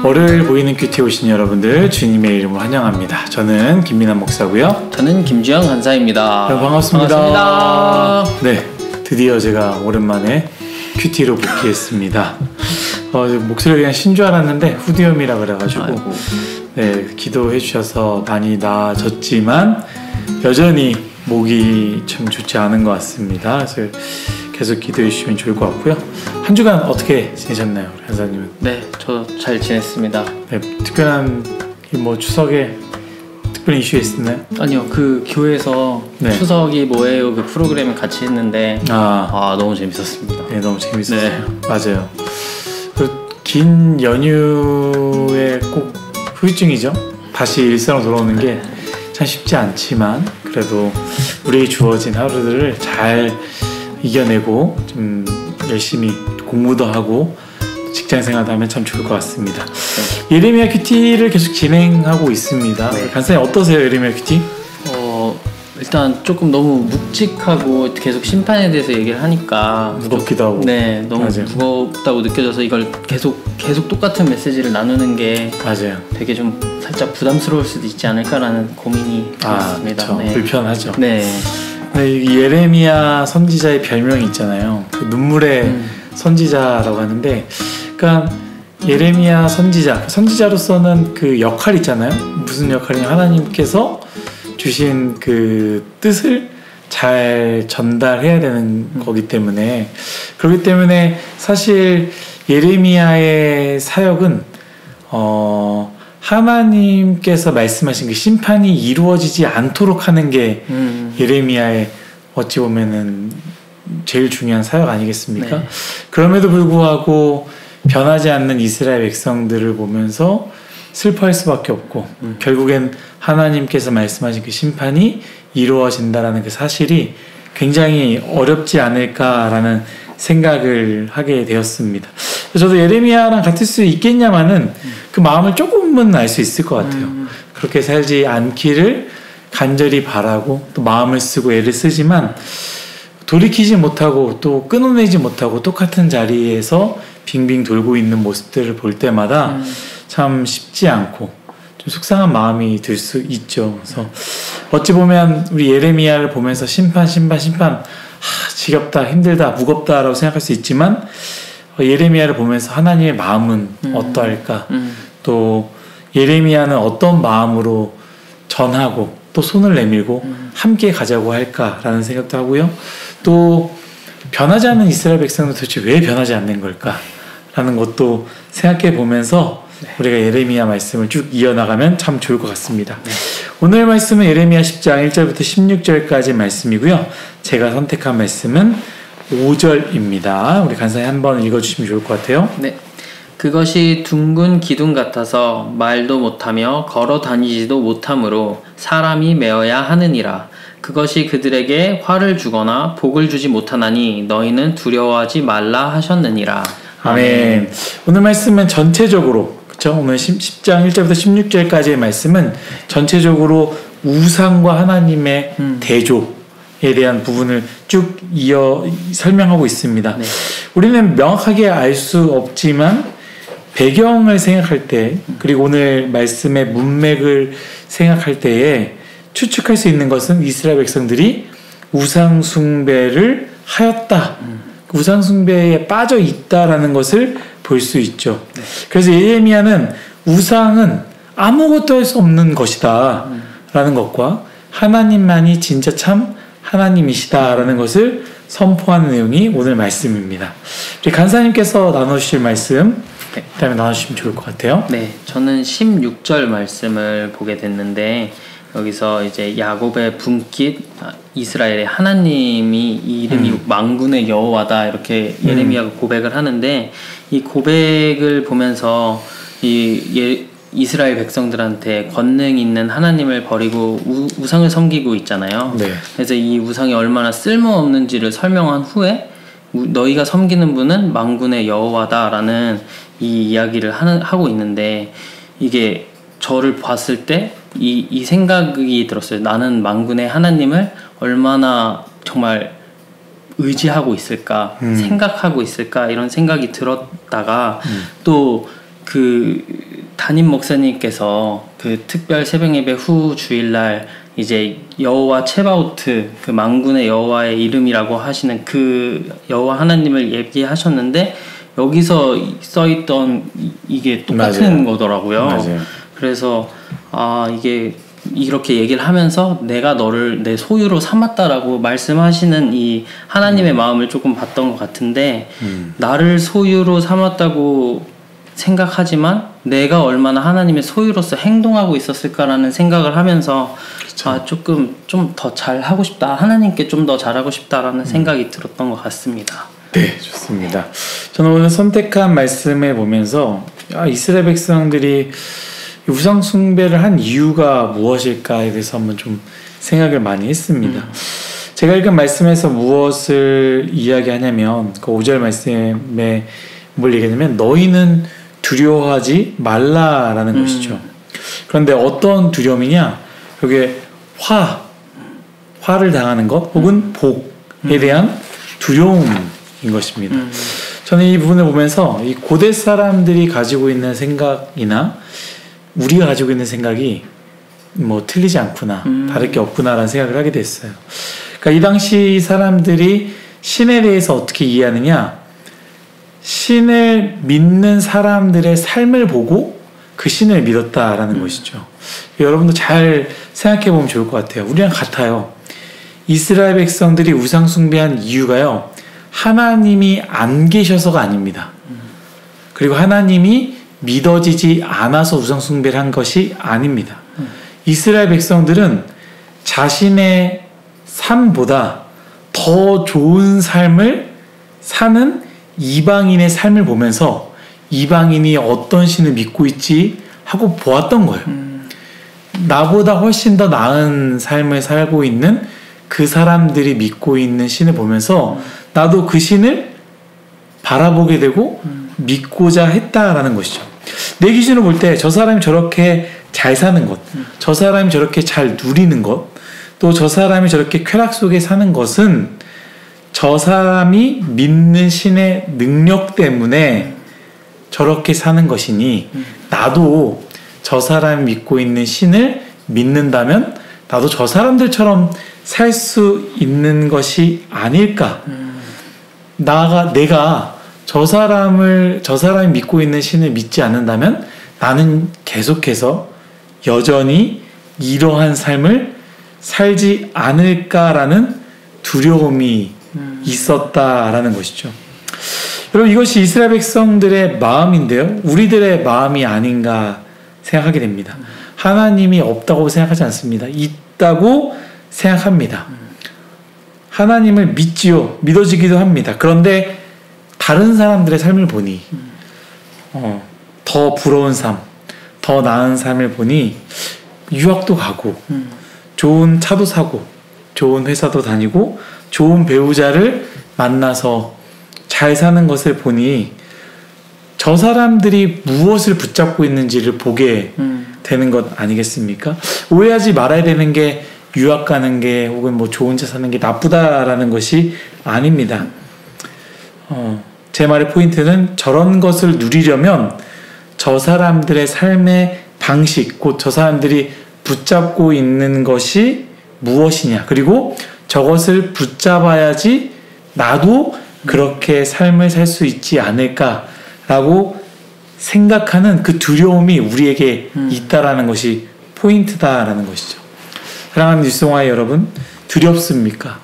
월요일 보이는 큐티에 오신 여러분들 주님의 이름으로 환영합니다. 저는 김민환 목사고요. 저는 김주영 간사입니다. 반갑습니다. 네, 드디어 제가 오랜만에 큐티로 복귀했습니다. 목소리가 그냥 쉰 줄 알았는데 후두염이라 그래가지고 네, 기도해 주셔서 많이 나아졌지만 여전히 목이 참 좋지 않은 것 같습니다. 그래서 계속 기도해 주시면 좋을 것 같고요. 한 주간 어떻게 지내셨나요, 간사님은? 네, 저 잘 지냈습니다. 네, 특별한 추석에 특별한 이슈 있었나요? 아니요, 그 교회에서 네. 추석이 뭐예요? 그 프로그램을 같이 했는데 너무 재밌었습니다. 네, 너무 재밌었어요. 네. 맞아요. 그 긴 연휴에 꼭 후유증이죠. 다시 일상으로 돌아오는 게 참 쉽지 않지만 그래도 우리에게 주어진 하루들을 잘 이겨내고 좀 열심히 공부도 하고 직장생활도 하면 참 좋을 것 같습니다. 네. 예레미야 큐티를 계속 진행하고 있습니다. 네. 간사님 어떠세요, 예레미야 큐티? 일단 조금 너무 묵직하고 계속 심판에 대해서 얘기를 하니까 무겁기도 하고 네, 너무 맞아요. 무겁다고 느껴져서 이걸 계속 똑같은 메시지를 나누는 게 맞아요. 되게 좀 살짝 부담스러울 수도 있지 않을까라는 고민이 있습니다. 네. 불편하죠. 네. 네, 예레미야 선지자의 별명이 있잖아요. 그 눈물의 선지자라고 하는데, 그러니까 예레미야 선지자로서는 그 역할이 있잖아요. 무슨 역할이냐, 하나님께서 주신 그 뜻을 잘 전달해야 되는 거기 때문에, 그렇기 때문에 사실 예레미야의 사역은 하나님께서 말씀하신 그 심판이 이루어지지 않도록 하는 게 예레미야의 어찌 보면은 제일 중요한 사역 아니겠습니까? 네. 그럼에도 불구하고 변하지 않는 이스라엘 백성들을 보면서 슬퍼할 수밖에 없고 결국엔 하나님께서 말씀하신 그 심판이 이루어진다라는 그 사실이 굉장히 어렵지 않을까라는 생각을 하게 되었습니다. 저도 예레미야랑 같을 수 있겠냐마는 그 마음을 조금은 알 수 있을 것 같아요. 그렇게 살지 않기를 간절히 바라고 또 마음을 쓰고 애를 쓰지만 돌이키지 못하고 또 끊어내지 못하고 똑같은 자리에서 빙빙 돌고 있는 모습들을 볼 때마다 참 쉽지 않고 좀 속상한 마음이 들 수 있죠. 그래서 어찌 보면 우리 예레미야를 보면서 심판 지겹다, 힘들다, 무겁다라고 생각할 수 있지만 예레미야를 보면서 하나님의 마음은 어떠할까? 또 예레미야는 어떤 마음으로 전하고 또 손을 내밀고 함께 가자고 할까라는 생각도 하고요. 또 변하지 않는 이스라엘 백성은 도대체 왜 변하지 않는 걸까라는 것도 생각해 보면서 우리가 예레미야 말씀을 쭉 이어나가면 참 좋을 것 같습니다. 네. 오늘 말씀은 예레미야 10장 1절부터 16절까지 말씀이고요. 제가 선택한 말씀은 5절입니다. 우리 간사님 한번 읽어주시면 좋을 것 같아요. 네. 그것이 둥근 기둥 같아서 말도 못하며 걸어 다니지도 못하므로 사람이 메어야 하느니라. 그것이 그들에게 화를 주거나 복을 주지 못하나니 너희는 두려워하지 말라 하셨느니라. 아멘. 오늘 말씀은 전체적으로 그렇죠? 오늘 10장 1절부터 16절까지의 말씀은 전체적으로 우상과 하나님의 대조에 대한 부분을 쭉 이어 설명하고 있습니다. 네. 우리는 명확하게 알 수 없지만 배경을 생각할 때 그리고 오늘 말씀의 문맥을 생각할 때에 추측할 수 있는 것은 이스라엘 백성들이 우상 숭배를 하였다. 우상 숭배에 빠져 있다라는 것을 볼 수 있죠. 네. 그래서 예레미야는 우상은 아무것도 할 수 없는 것이다 라는 것과 하나님만이 진짜 참 하나님이시다 라는 것을 선포하는 내용이 오늘 말씀입니다. 우리 간사님께서 나눠주실 말씀 그다음에 나눠주시면 좋을 것 같아요. 네, 저는 16절 말씀을 보게 됐는데 여기서 이제 야곱의 분깃 이스라엘의 하나님이 이름이 만군의 여호와다 이렇게 예레미야가 고백을 하는데 이 고백을 보면서 이스라엘 백성들한테 권능 있는 하나님을 버리고 우상을 섬기고 있잖아요. 네. 그래서 이 우상이 얼마나 쓸모없는지를 설명한 후에 너희가 섬기는 분은 만군의 여호와다라는 이 이야기를 하고 있는데 이게 저를 봤을 때 이 생각이 들었어요. 나는 만군의 하나님을 얼마나 정말 의지하고 있을까, 생각하고 있을까 이런 생각이 들었다가 또 그 담임 목사님께서 그 특별 새벽 예배 후 주일날 이제 여호와 체바오트, 그 만군의 여호와의 이름이라고 하시는 그 여호와 하나님을 얘기하셨는데 여기서 써있던 이게 똑같은 맞아요. 거더라고요. 맞아요. 그래서 이게 이렇게 얘기를 하면서 내가 너를 내 소유로 삼았다라고 말씀하시는 이 하나님의 마음을 조금 봤던 것 같은데 나를 소유로 삼았다고 생각하지만 내가 얼마나 하나님의 소유로서 행동하고 있었을까라는 생각을 하면서 조금 좀 더 잘하고 싶다, 하나님께 좀 더 잘하고 싶다라는 생각이 들었던 것 같습니다. 네, 좋습니다. 저는 오늘 선택한 말씀을 보면서 이스라엘 백성들이 우상 숭배를 한 이유가 무엇일까에 대해서 한번 좀 생각을 많이 했습니다. 제가 읽은 말씀에서 무엇을 이야기하냐면 그 5절 말씀에 뭘 얘기하냐면 너희는 두려워하지 말라라는 것이죠. 그런데 어떤 두려움이냐? 그게 화를 당하는 것 혹은 복에 대한 두려움인 것입니다. 저는 이 부분을 보면서 이 고대 사람들이 가지고 있는 생각이나 우리가 가지고 있는 생각이 뭐 틀리지 않구나, 다를 게 없구나라는 생각을 하게 됐어요. 그러니까 이 당시 사람들이 신에 대해서 어떻게 이해하느냐? 신을 믿는 사람들의 삶을 보고 그 신을 믿었다라는 것이죠. 여러분도 잘 생각해 보면 좋을 것 같아요. 우리랑 같아요. 이스라엘 백성들이 우상 숭배한 이유가요, 하나님이 안 계셔서가 아닙니다. 그리고 하나님이 믿어지지 않아서 우상 숭배를 한 것이 아닙니다. 이스라엘 백성들은 자신의 삶보다 더 좋은 삶을 사는 이방인의 삶을 보면서 이방인이 어떤 신을 믿고 있지 하고 보았던 거예요. 나보다 훨씬 더 나은 삶을 살고 있는 그 사람들이 믿고 있는 신을 보면서 나도 그 신을 바라보게 되고 믿고자 했다라는 것이죠. 내 기준으로 볼 때 저 사람이 저렇게 잘 사는 것, 저 사람이 저렇게 잘 누리는 것, 또 저 사람이 저렇게 쾌락 속에 사는 것은 저 사람이 믿는 신의 능력 때문에 저렇게 사는 것이니 나도 저 사람이 믿고 있는 신을 믿는다면 나도 저 사람들처럼 살 수 있는 것이 아닐까. 내가 저 사람이 믿고 있는 신을 믿지 않는다면 나는 계속해서 여전히 이러한 삶을 살지 않을까라는 두려움이 있었다라는 것이죠. 여러분, 이것이 이스라엘 백성들의 마음인데요, 우리들의 마음이 아닌가 생각하게 됩니다. 하나님이 없다고 생각하지 않습니다. 있다고 생각합니다. 하나님을 믿지요. 믿어지기도 합니다. 그런데 다른 사람들의 삶을 보니 더 부러운 삶, 더 나은 삶을 보니 유학도 가고 좋은 차도 사고 좋은 회사도 다니고 좋은 배우자를 만나서 잘 사는 것을 보니 저 사람들이 무엇을 붙잡고 있는지를 보게 되는 것 아니겠습니까? 오해하지 말아야 되는 게 유학 가는 게 혹은 뭐 좋은 차 사는 게 나쁘다라는 것이 아닙니다. 제 말의 포인트는 저런 것을 누리려면 저 사람들의 삶의 방식, 곧 저 사람들이 붙잡고 있는 것이 무엇이냐, 그리고 저것을 붙잡아야지 나도 그렇게 삶을 살 수 있지 않을까라고 생각하는 그 두려움이 우리에게 있다라는 것이 포인트다라는 것이죠. 사랑하는 뉴스동아의 여러분, 두렵습니까?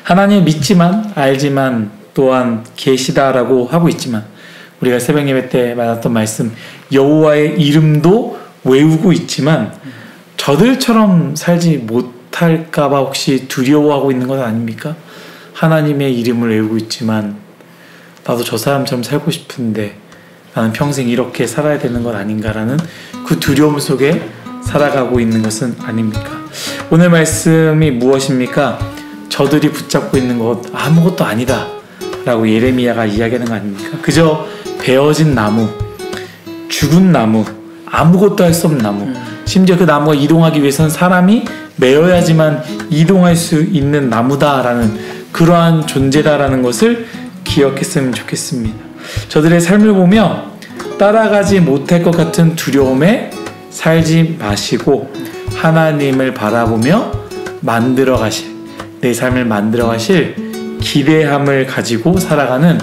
하나님 믿지만 알지만 또한 계시다라고 하고 있지만 우리가 새벽 예배 때 만났던 말씀, 여호와의 이름도 외우고 있지만 저들처럼 살지 못할까봐 혹시 두려워하고 있는 것 아닙니까? 하나님의 이름을 외우고 있지만 나도 저 사람처럼 살고 싶은데 나는 평생 이렇게 살아야 되는 것 아닌가라는 그 두려움 속에 살아가고 있는 것은 아닙니까? 오늘 말씀이 무엇입니까? 저들이 붙잡고 있는 것 아무것도 아니다 라고 예레미야가 이야기하는 거 아닙니까? 그저 베어진 나무, 죽은 나무, 아무것도 할 수 없는 나무, 심지어 그 나무가 이동하기 위해선 사람이 메어야지만 이동할 수 있는 나무다라는 그러한 존재다라는 것을 기억했으면 좋겠습니다. 저들의 삶을 보며 따라가지 못할 것 같은 두려움에 살지 마시고 하나님을 바라보며 만들어 가실, 내 삶을 만들어 가실 기대함을 가지고 살아가는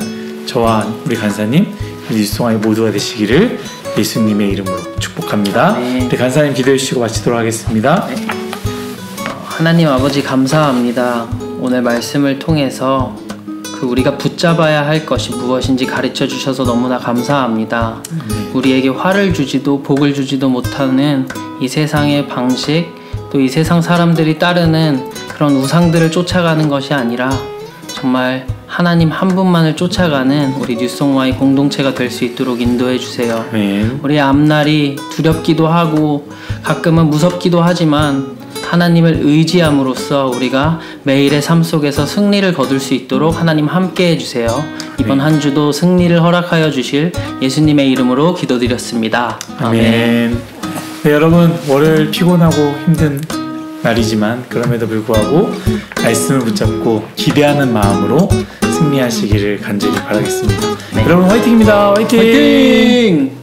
저와 우리 간사님, 뉴스송아이 모두가 되시기를 예수님의 이름으로 축복합니다. 네. 우리 간사님 기도해 주시고 마치도록 하겠습니다. 네. 하나님 아버지 감사합니다. 오늘 말씀을 통해서 우리가 붙잡아야 할 것이 무엇인지 가르쳐 주셔서 너무나 감사합니다. 우리에게 화를 주지도 복을 주지도 못하는 이 세상의 방식, 또 이 세상 사람들이 따르는 그런 우상들을 쫓아가는 것이 아니라 정말 하나님 한 분만을 쫓아가는 우리 뉴송와의 공동체가 될 수 있도록 인도해 주세요. 우리의 앞날이 두렵기도 하고 가끔은 무섭기도 하지만 하나님을 의지함으로써 우리가 매일의 삶 속에서 승리를 거둘 수 있도록 하나님 함께 해주세요. 이번 한 주도 승리를 허락하여 주실 예수님의 이름으로 기도드렸습니다. 아멘. 네, 여러분 월요일 피곤하고 힘든 날이지만 그럼에도 불구하고 말씀을 붙잡고 기대하는 마음으로 승리하시기를 간절히 바라겠습니다. 네. 여러분 화이팅입니다. 화이팅! 화이팅!